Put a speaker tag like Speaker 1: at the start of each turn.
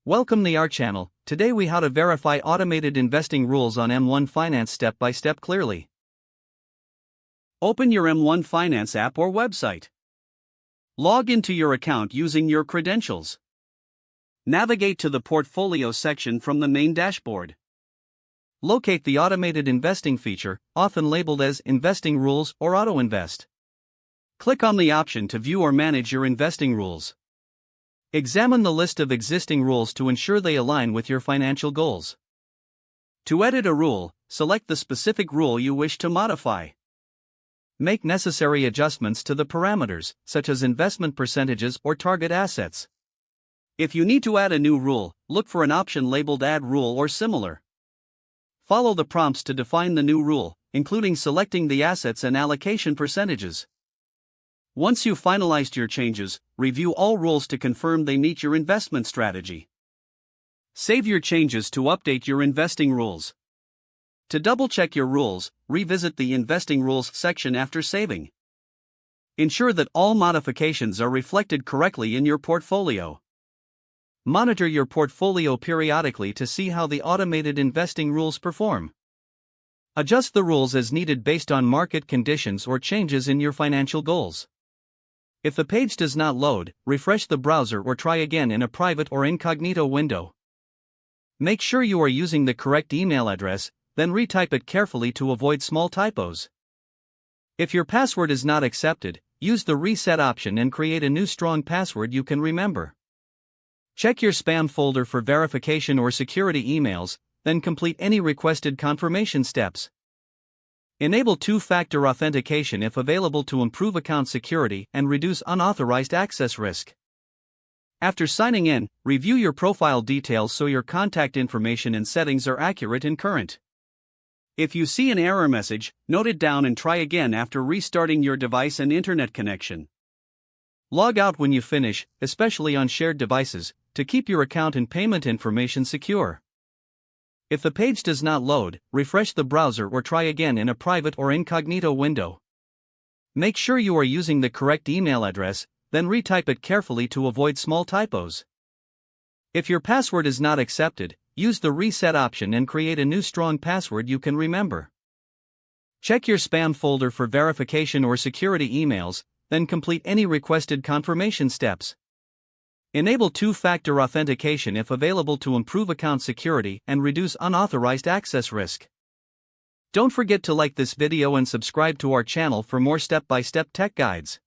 Speaker 1: Welcome to our channel. Today we how to verify automated investing rules on M1 Finance step by step clearly. Open your M1 Finance app or website. Log into your account using your credentials. Navigate to the portfolio section from the main dashboard. Locate the automated investing feature, often labeled as investing rules or auto invest. Click on the option to view or manage your investing rules. Examine the list of existing rules to ensure they align with your financial goals. To edit a rule, select the specific rule you wish to modify. Make necessary adjustments to the parameters, such as investment percentages or target assets. If you need to add a new rule, look for an option labeled Add Rule or similar. Follow the prompts to define the new rule, including selecting the assets and allocation percentages. Once you've finalized your changes, review all rules to confirm they meet your investment strategy. Save your changes to update your investing rules. To double-check your rules, revisit the Investing Rules section after saving. Ensure that all modifications are reflected correctly in your portfolio. Monitor your portfolio periodically to see how the automated investing rules perform. Adjust the rules as needed based on market conditions or changes in your financial goals. If the page does not load, refresh the browser or try again in a private or incognito window. Make sure you are using the correct email address, then retype it carefully to avoid small typos. If your password is not accepted, use the reset option and create a new strong password you can remember. Check your spam folder for verification or security emails, then complete any requested confirmation steps. Enable two-factor authentication if available to improve account security and reduce unauthorized access risk. After signing in, review your profile details so your contact information and settings are accurate and current. If you see an error message, note it down and try again after restarting your device and internet connection. Log out when you finish, especially on shared devices, to keep your account and payment information secure. If the page does not load, refresh the browser or try again in a private or incognito window. Make sure you are using the correct email address, then retype it carefully to avoid small typos. If your password is not accepted, use the reset option and create a new strong password you can remember. Check your spam folder for verification or security emails, then complete any requested confirmation steps. Enable two-factor authentication if available to improve account security and reduce unauthorized access risk. Don't forget to like this video and subscribe to our channel for more step-by-step tech guides.